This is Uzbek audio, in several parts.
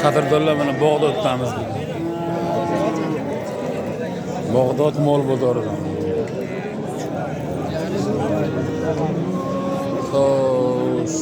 Qadrdonlar mana Bog'dodamiz. Bog'dod mol bozoridan. Xo'sh.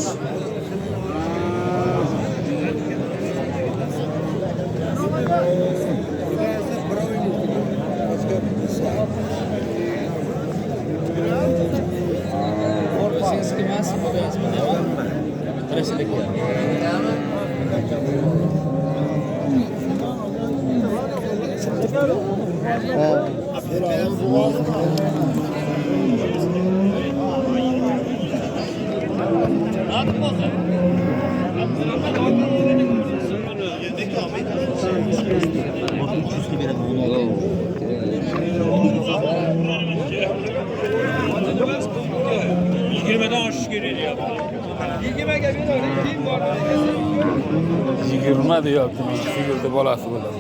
Yigirma deyapti, sigirni bolasi bo'ladi.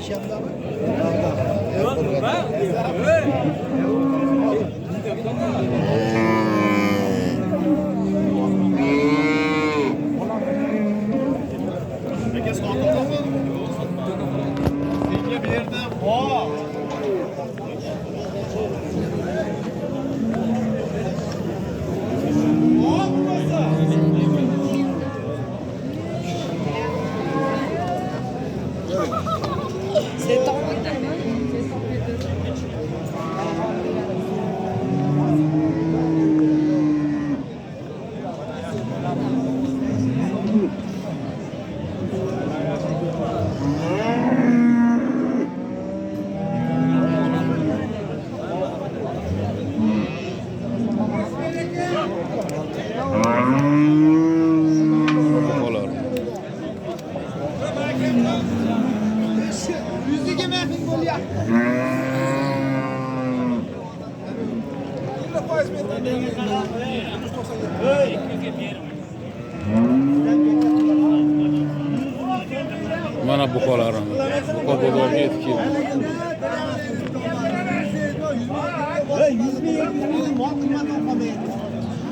Mana buqalarim. Buqa bozorga yetib keldi.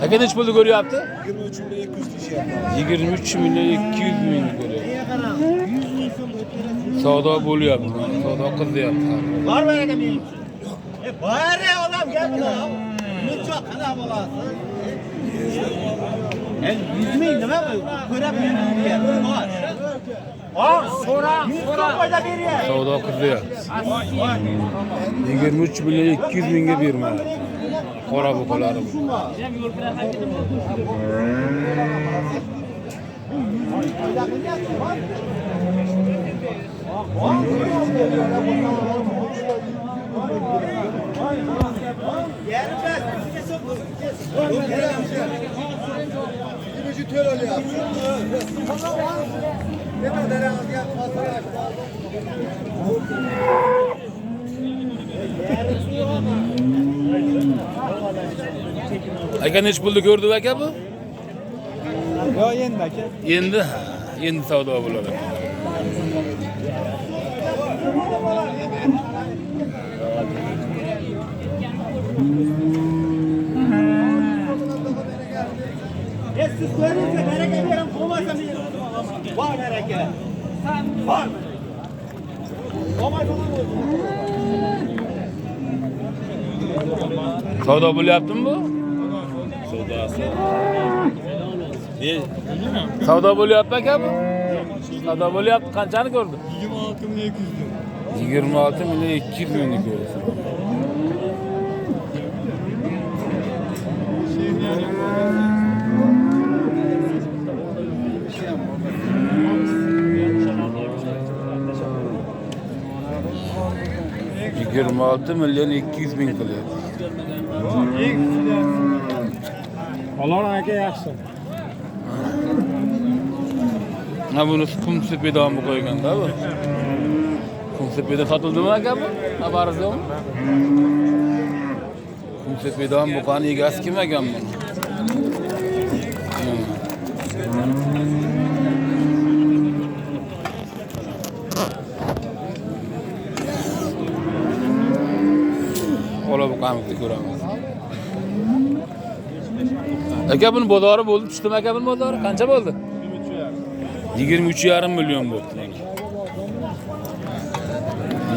Aka nech pulni ko'ryapti? 23 million 200 ming ko'ryapti. Savdo bo'lyapti. Savdo qilyapti. Bor beraka men. Bor odam gapni. Necha qana bo'ladi? 100 ming nima bu? Ko'rab yuribdi. Bor. So'ra qo'yda beryapti. Savdo qilyapti. 23 million 200 mingga bermadi. Qora buqalarim. Aka nech pulni ko'rdi aka bu? Yo endi aka. Endi savdo bo'ladi. Siz ko'rinsa baraka beram qolmasa men. Bor baraka. Bor. Savdo bo'lyaptimi bu? Savdo bo'lyapti aka bu? Savdo bo'lyapti. Qanchani ko'rdi? 26 million 200 mingni ko'rdi. $26 milyon 200 ming qilyapti. Alon aka yaxshi. Ha buni Qumsepedon qo'yganda bu. Qumsepeda sotildimi aka bu? Xabaringiz yo'qmi? Qumsepedon buqani egasi kim ekan bu? Ola buqamizni ko'ramiz. Aka buni bozori bo'ldi, tushdimi aka buni bozori? Qancha bo'ldi? 23,5 million bo'ldi.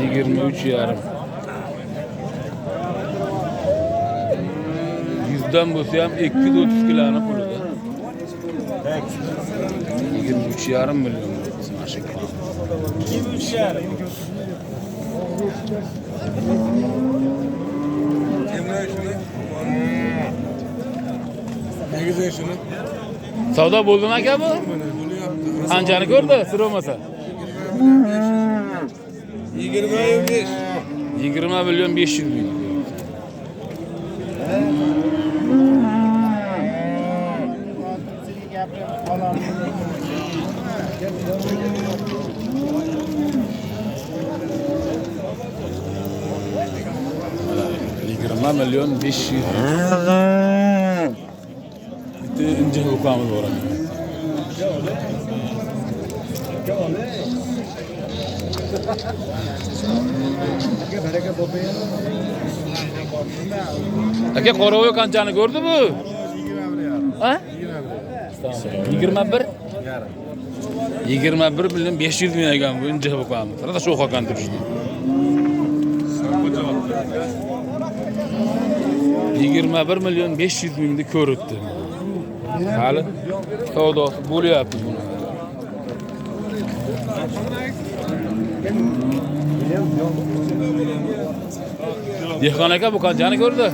23 yarım. Yüzden bo'lsa ham 230 kiloni pulida. 23 yarım milyon bizim aşık. 23 yarım. Ne güzel şunu. Savdo bo'ldimi aka bu? Qanchani ko'rdi? Sir bo'lmasa. 25. 20 milyon 500 bin. Milyon 500. Bitti ince hukamız var. Aka qo'rovi qanchani ko'rdi bu? Ha? 21. 21 milyon 500 bin ekan bu ince hukamız. Rada shu hokan turishdi. 21 milyon 500 binni ko'ribdi. Hali savdosi bo'lyapti buni. Dehqon aka bu qanchani ko'rdi?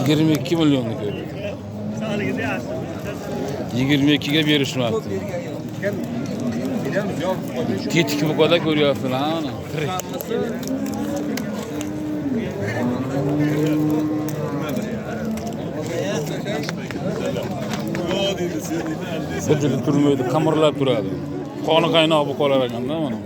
22 milyonni ko'rdi. 22 ga berishmoqchi. Tetik bu kadar ko'ryapsiz ana. Bu juda turmaydi, qamirlab turadi. Qoni qaynoq bu qolar ekanda mana.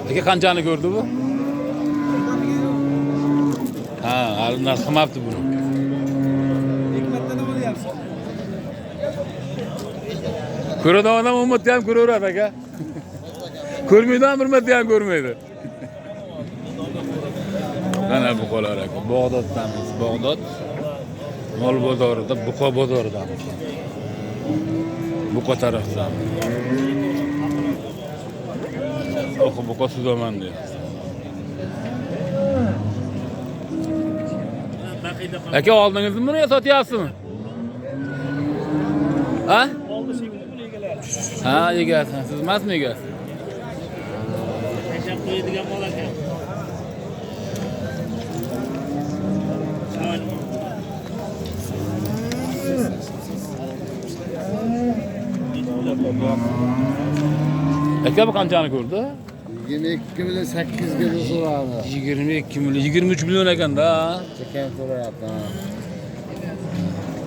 Peki qanchani ko'rdi bu? Ha, hali narx qilmabdi buni. Ko'radigan odam ummatni ham ko'raveradi aka. Ko'rmaydigan bir marta ham ko'rmaydi. Mana bu qolar aka. Bog'doddanmiz. Bog'dod mol bozorida, Buqa bozoridan. Buqa tarafdan. Buqa suzaman diyor. Aka oldingizmi buni sotyapsizmi? Ha? Ha, egasi. Siz emasmi egasi? Yaşam koyadigan mol ekan. Aka bu qanchani ko'rdi? 22 milyon 800 bin so'radi. 22 milyon, 23 milyon ekanda. Çeken so'rayapti.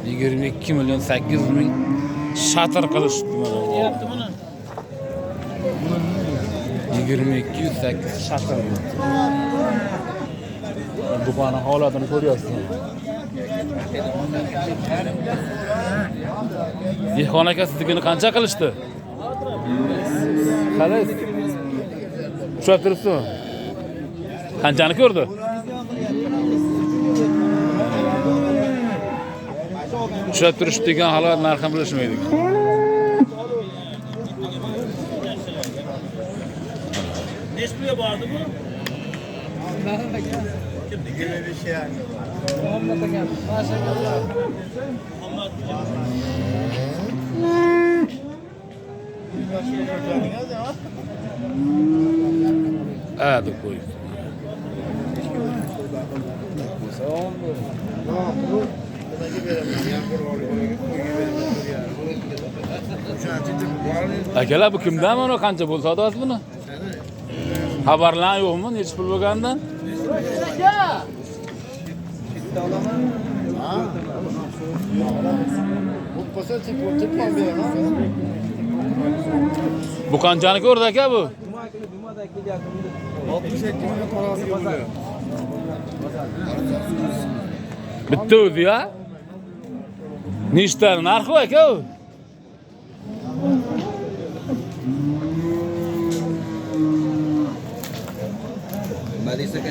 22 milyon 800 bin shatr qilishdi mana. Yaptı bunu. 22 8 shatr. Bu bana holatini ko'ryapsiz. Dehqon aka siznikini qancha qilishdi? Qalay? Ushlab turibsizmi? Qanchani ko'rdi? Ushlab turish degan holat narxini bilishmaydi. Nesliye vardı bu? Hadi koy. Akalar bu kimdan mana qancha bo'lsa sotasiz buni? Xabarlar yo'qmi? Necha pul bo'lganidan? Bu posa tipo beraman. Bu qanchani ko'rdi aka bu? 62 milyon parası buluyor. Bitta o'zi ya. Nechta narxi aka u? Nima deysiz aka?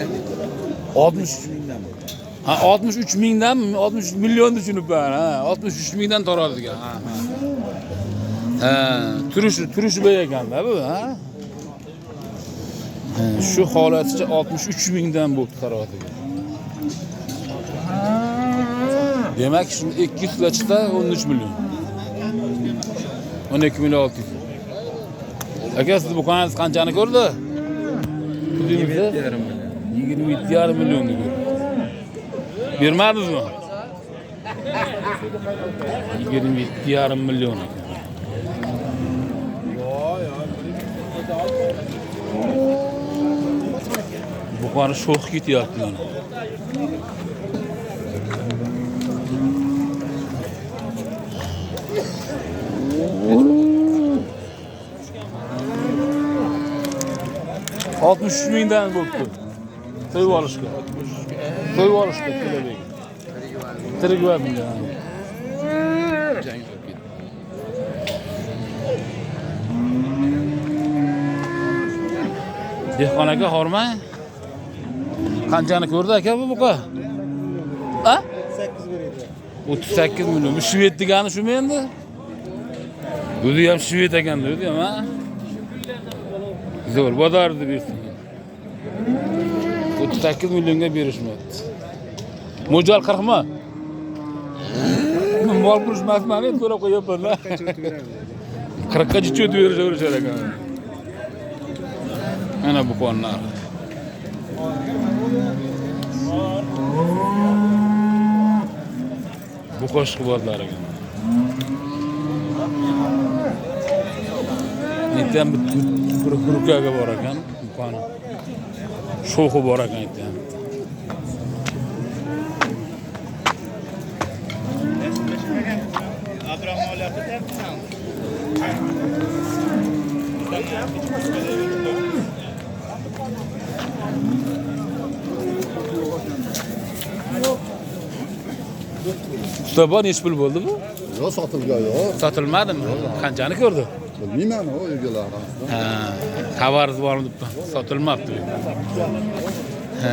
60 Ha 63 mingdan 63 million tushunibman ha 63 mingdan toradi ekan ha turishi bey ekanda bu ha shu holaticha 63 mingdan bo'lib toradi ekan demak shuni 200 lachda 13 million 12 million 600 aka siz buqangiz qanchani ko'rdi? 27,5 million ko'rdi. Bermadingizmi? 27,5 million ekan. Bu qani sho'x ketyapti mana. Altmış mingdan bo'libdi. To'yib olishga. To'yib olishga keladi. Tirig'im ya. Dehqon aka hormang. Qanchani ko'rdi aka bu buqa? Ha? 8 beradi. 38 million. Bu Shved degani shumi endi? O'zi ham Shved ekanda o'zi ham ha. Zo'r bozorda bersin. 38 millionga berishmayapti. Mo'jal 40 mi? Mol qurishmasman, endi to'lab qo'yapman. 40 ga jichot berishar ekan. Mana bu qonlar. Bu qo'shqi bozlar ekan. Netdan bir rukaga bor ekan, qoni. Sho'xi bor ekan aytgan. Ustobo nechi pul bo'ldi bu? Yo sotilgan yo. Sotilmadimi? Qanchani ko'rdi? Bilmayman o egalar orasida. Ha, xabaringiz bormi debman. Sotilmabdi. Ha.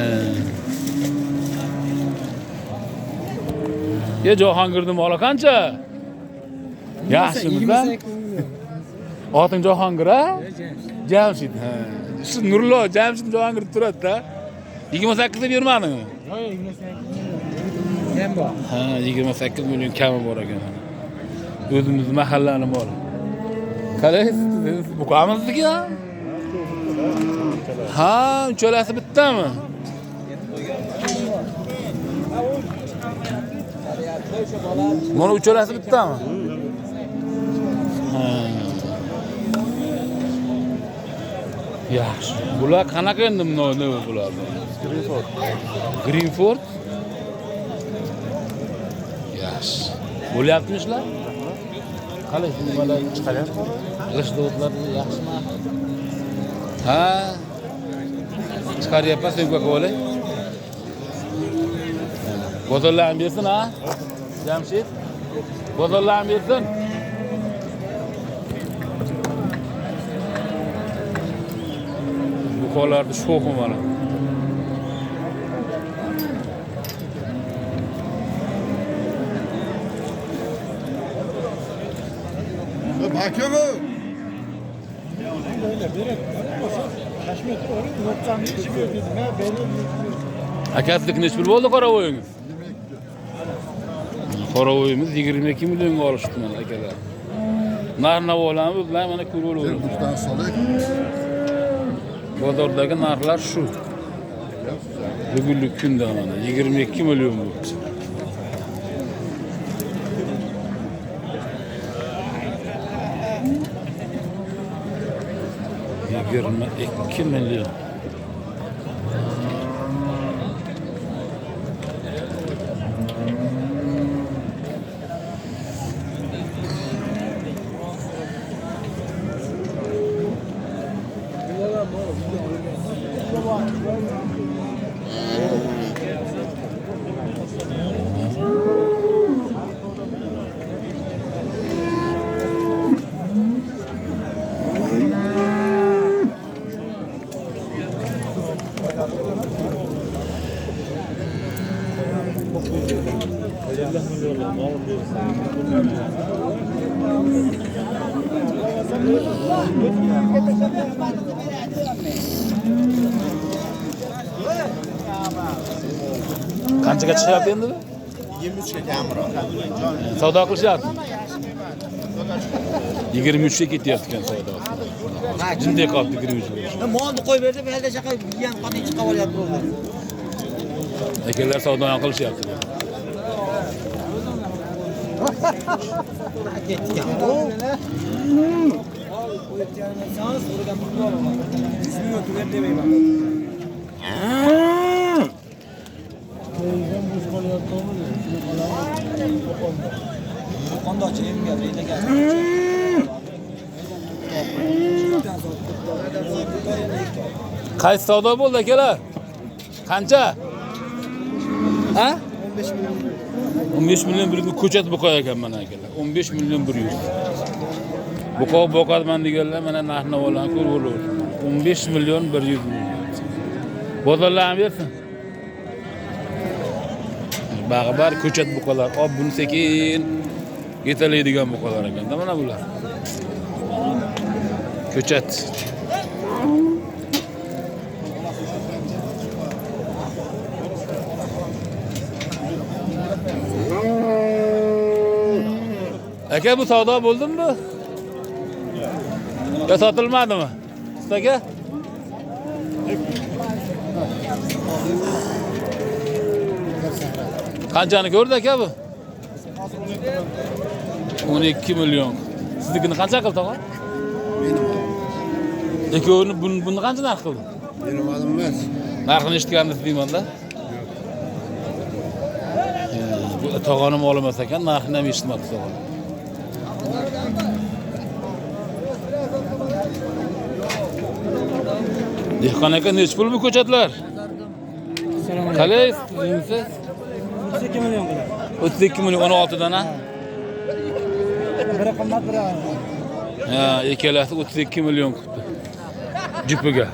Ye Jahongirning moli qancha? Yaxshimisan? Oting Jahongir a? Jamshid. Ha. Shu Nurlo Jamshid Jahongir turadi-da. 28 deb bermadingmi? Yo, 28 ham bor. Ha, 28 million kami bor ekan. O'zimiz mahallani moli. Qaraysiz, bu qamizniki ha? Ha, uchalasi bittami? Mana uchalasi bittami? Ha. Yaxshi. Bular qanaqa endi nima bular? Greenford. Yaxshi. Bo'lyaptimi ishlar? Qalay nimalar chiqaryapti? G'ishtlar yaxshimi? Ha? Chiqaryapman sen ko'kolay. Bozorlarni bersin ha? Jamshid. Bozorlarni bersin. Bu qo'llarni sho'xim mana. Bakımı. Akasilik nechi pul bo'ldi qoravoyingiz? 22. Qoravoyimiz 22 millionga olishdi mana akalar. Narx-navolarni bilan mana ko'rib o'lamiz. Buradan solik. Bozordagi narxlar shu. Bugungi kunda mana 22 million bo'ldi. Yigirma 2 million. Qanchaga chiqyapti endi? 23 ga kamroq. Savdo qilishyapti. 23 ga ketyapti ekan savdo. Jinday qoldi 23 ga. Molni qo'yib berdi, bu yerda chaqa yem qotib chiqib olyapti ular. Akalar savdo qilishyapti. Ketgan. Qaysi savdo bo'ldi akalar? Qancha? Ha? 15 million 100 ko'chat boqay ekan mana akalar. 15 million 100. Boqadman deganlar mana narx-navolarni ko'rib o'rlar. 15 million 100 million. Bozorlarni bersin. Bag'bar ko'chat buqalar. Ob buni sekin yetalaydigan buqalar ekan-da mana bular. Ko'chat. Aka bu savdo bo'ldimi? Ya sotilmadimi? Aka? Qanchani ko'rdi aka bu? 12 million. Siznikini qancha qildi tog'a? Ikkovini buni qancha narx qildi? Bilmadim emas. Narxini eshitganingiz deyman-da. Bu tog'onim olmas ekan, narxini ham eshitmadi tog'a. Dehqon aka, nech pul bu ko'chatlar? Qalay siz? 32 milyon kadar. 32 million 16 dan ha? Biri qimmat biri. Ha, ikkalasi 32 million kutdi. Jupiga.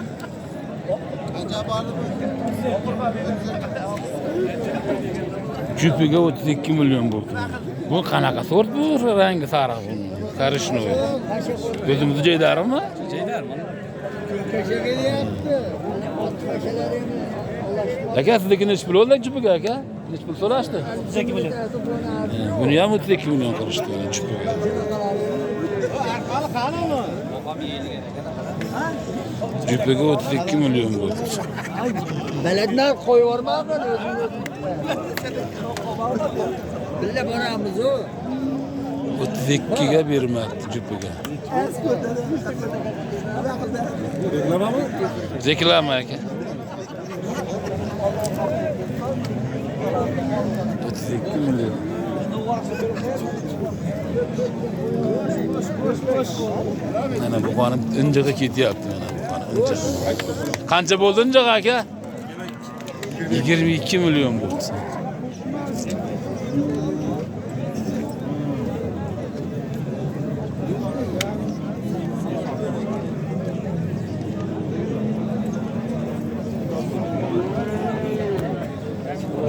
Jupiga 32 million bo'ldi. Bu qanaqa sort bu? Rangi sariq bu. Karishnoy. O'zimizni joydarmi? Joydarmi? Aka sizniki nech pul bo'ldi jupiga aka? Nech pul so'rashdi? 32 milyon. Buni ham 32 million qilishdi jupiga. Jupiga 32 million bo'ldi. Beledler koyuyorlar ben özümü. Bille boramiz o. 32 ga bermadi jupiga. Reklama mı? Reklama aka. 32 million. Mana bu qani injiga ketyapti mana bu qani injiq. Qancha bo'ldi injiq aka? 22 million bo'ldi.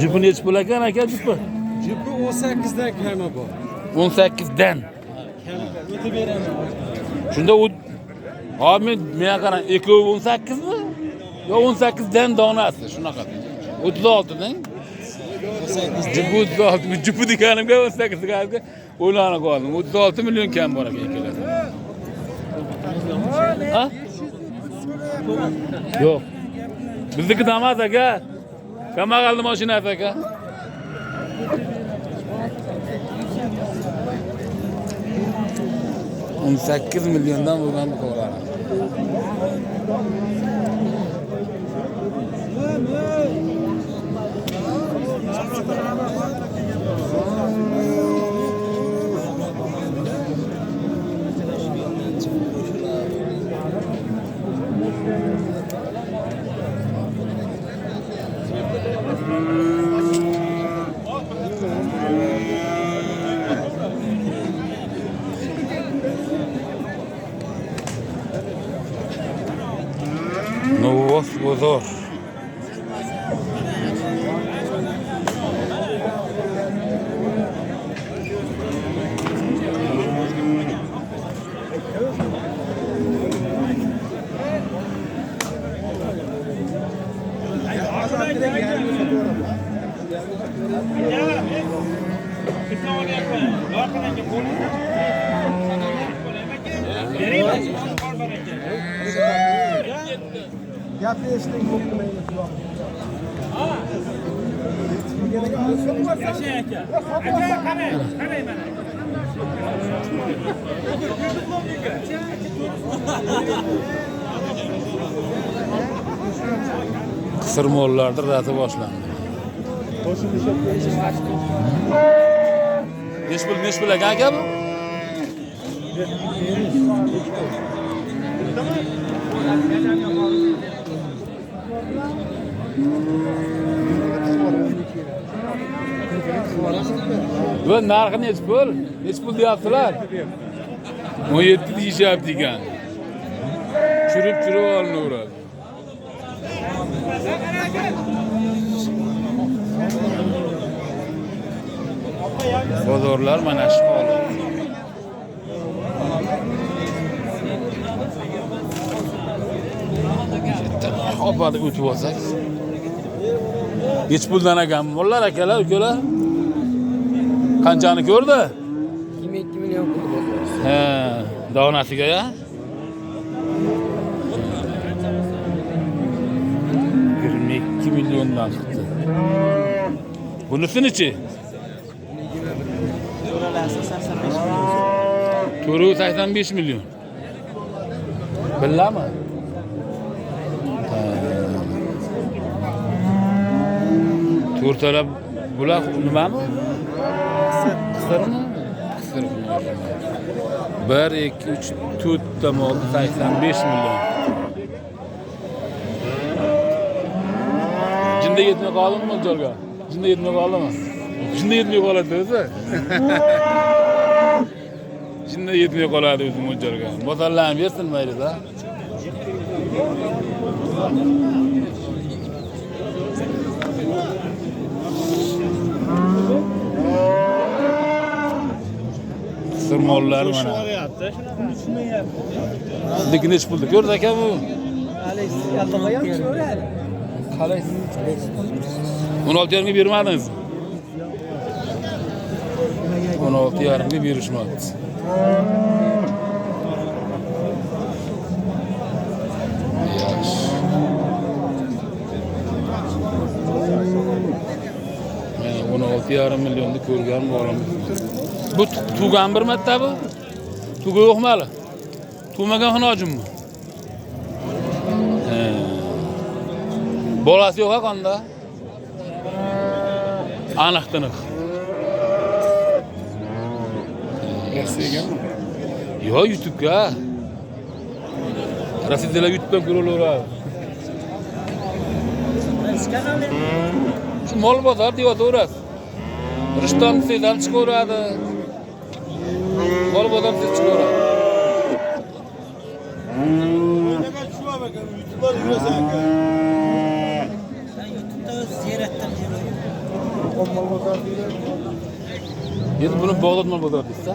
Jupi nech pul ekan aka jupi? Jupi 18 dan kami bor. 18 dan. O'tib beraman. Shunda u hozir men qarang, ekovi 18 mi? Yo 18 dan donasi shunaqa. 36 dan. 18 Jupi 36, jupi deganimga 18 deganimga o'ylanib qoldim. 36 million kam bor ekan ikkalasi. Ha? Yo'q. Bizniki damas aka. Kambag'alni mashinasi aka. $18 milliondan bo'lgan bu qo'llar. Novos bozor. Kısır mollarda ratı başlandı. Neş bile kanka bu? Bu narxı neç pul? Neç pul deyaptilar? 17 deyishyapti ekan. Churib olinaveradi. Bozorlar mana shu holat. Hopadi o'tib olsak. Nech puldan ekan mollar akalar, ukalar? Qanchani ko'rdi? 22 milyon pul bozor. He, donasiga ya? 22 milyondan chiqdi. Bunisi-chi? Turu 85 milyon. Billami? To'rtalab bular nimami? Qisirmi? Qisir. 1 2 3 4 ta mol 85 milyon. Jinda yetmay qoldimi jo'rga? Jinda yetmay qoldimi? Jinda yetmay qoladi o'zi. Jinda yetmay qoladi o'zi mo'ljalga. Mo'tallarni bersin mayli-da. Sırmollar mana. Sizdeki neç bulduk? Gördük aka bu. Qalaysiz? 16 yarımga bermadingiz. 16 yarımga berishmadi. Yaxshi. Mana 16,5 millionni ko'rgan bolam. Bu tugan bir marta bu. Tuga yo'qmi? Tugmagan xonojimmi? Bolasi yo'q qanda? Aniq-tiniq. Yaxshi ekanmi? Yo, YouTube'ga. Rasidlar YouTube'dan ko'raveradi. Şu mol bozor deyoverasiz. Rishton sizdan chiqaveradi. Mol bozor siz chiqaveradi. Endi buni Bog'dod mol bozor deysiz.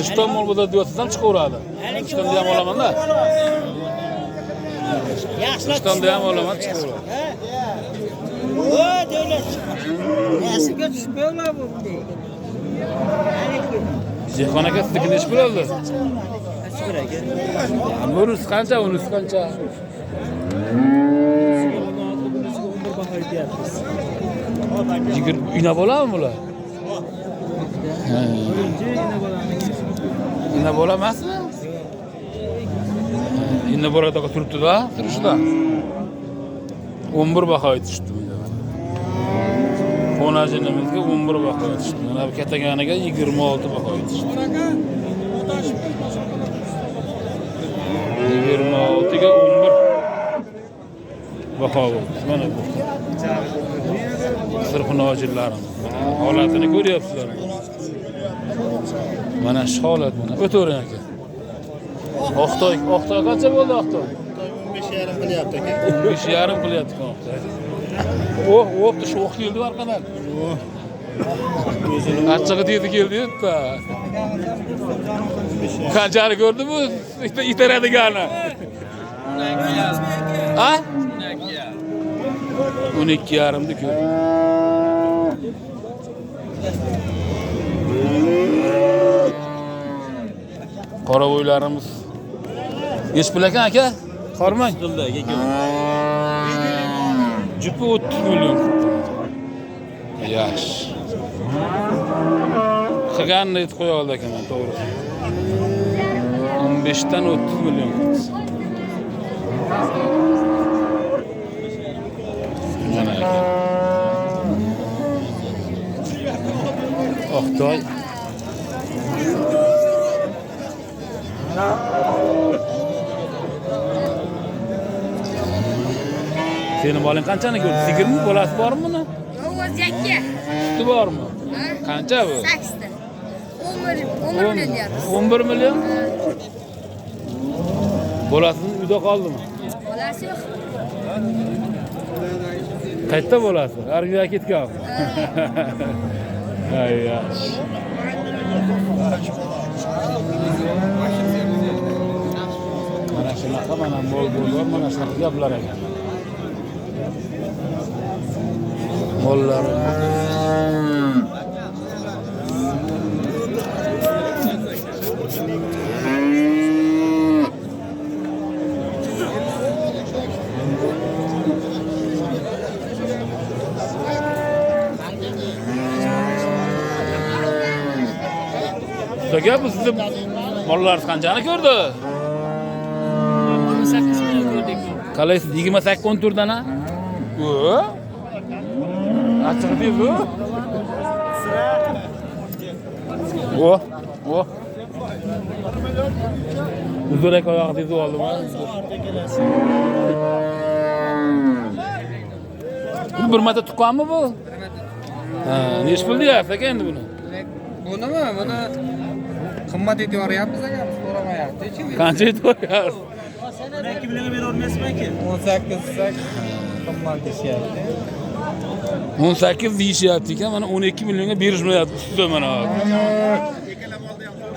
Rishton mol bozor deyotsiz ham chiqaveradi. Rishtonda ham olaman-da. Rishtonda ham olaman chiqaveradi. O devlet. Nasiga tushmaylar bu. Jehon aka sizniki nechi pul oldi? Bunisi qancha, unisi qancha? Jigir ina bo'ladimi bular? Ina bola emasmi? Ina boradaqa turibdi-da, turishda. 11 baho aytishdi. Xonajinimizga 11 baho aytishdi. Mana bu kataganiga 26 baho aytishdi. 26 ga 11 baho bo'ldi. Mana bu. Sirxonojinlarimiz. Holatini ko'ryapsizlar. Mana shu holat mana. O'tavering aka. Oqtoy qancha bo'ldi Oqtoy? 15,5 qilyapti aka. 15,5 qilyapti Oqtoy. O'pti shu o'q keldi orqadan. Achchig'i dedi keldi-da. Qanchani ko'rdi bu itaradigani? Ha? 12,5'da ko'r. Qoravoylarimiz. Nech pul ekan aka? Qormang. Jupi 30 million. Yaxshi. Qilganini aytib qo'ya oldi ekan, to'g'ri. 15 dan 30 million. Mana ekan. Xitoy. Senin bolang qanchani ko'rdi? Sigirmi, bolasi bormi buni? O'zi yakka. Suti bormi? Qancha bu? 8 ta. 11 million deyapmiz. 11 million? Bolasini uyda qoldimi? Bolasi yo'q. Qayerda bolasi? Armiyaga ketgan. Ay yaxshi. Mana shunaqa mana mol bo'lgan, mana shunaqa gaplar ekan. Mollar. Aka bu sizni mollaringiz qanchani ko'rdi? 18 million ko'rdik. Qalaysiz 28 10 turdan ha? O? Açık değil bu. O. Uzurek oyoq deydi oldu mu? Bu bir marta tuqqan mı bu? Ha, neç pul deyapsiz aka endi buni? Bunimi? Buni qimmat aytyapmiz aka, so'ramayapti. Qancha aytyapsiz? 2 million beravermaysizmi aka? 18 sak qimmat deyapti. 18 deyishyapti ekan, mana 12 millionga berishmayapti ustida mana.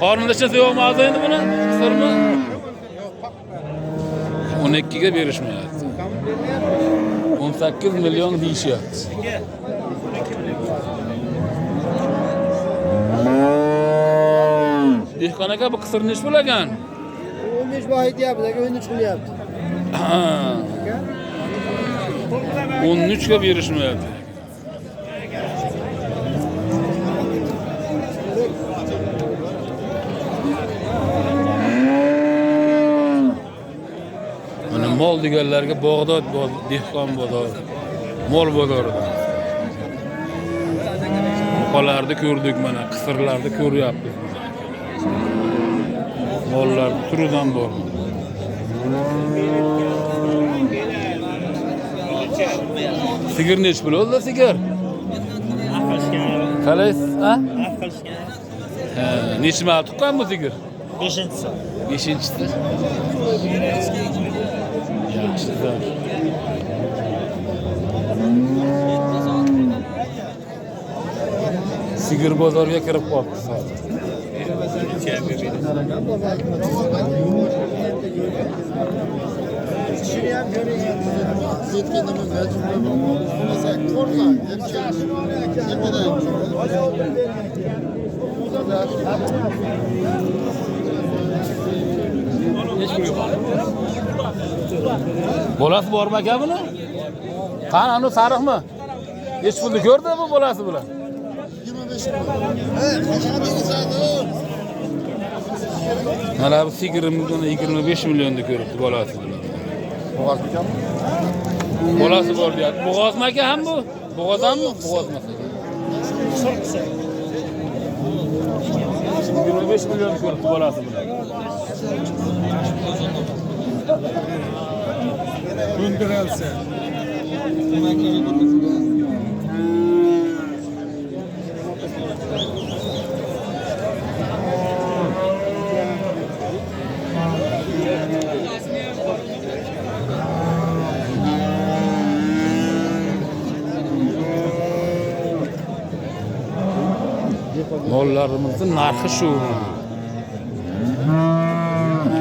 Qornida ichsa yo'qmi endi buni? Qisirmi? 12 ga berishmayapti. 18 million deyishyapti. Dehqon aka bu qisir nech pul ekan? 15 boy aytyapti aka, 13 qilyapti. 13 ga berishmayapti. Mana mol deganlarga Bag'dod dehqon bozori, mol bozoridan. Qo'larni ko'rdik mana, qisirlarni ko'ryapmiz. Mollar turidan bor. Sigir nech pul oldi sigir? Qalaysiz, ha? Ha, necha mal tuqqan bu sigir? 5-chi. 5-chisi. Yaxshi. Sigir bozoriga kirib qolibdi hozir. Bolasi bormi aka buni? Qani anu sariqmi? Nech pulni ko'rdi bu bolasi bilan? 25 million. Mana bu sigirimizni 25 millionda ko'ribdi bolasi bilan. Bolasi bor deyapti. Bo'g'ozmi aka ham bu? Bo'g'ozmi? Bo'g'ozmas aka. 25 million ko'ribdi bolasi bilan. Ko'ndiralsa. Mollarimizning narxi shu.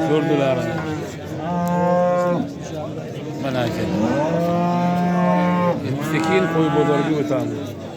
Ko'rdilarmi? Mana aka. qo'y bozoriga o'tamiz.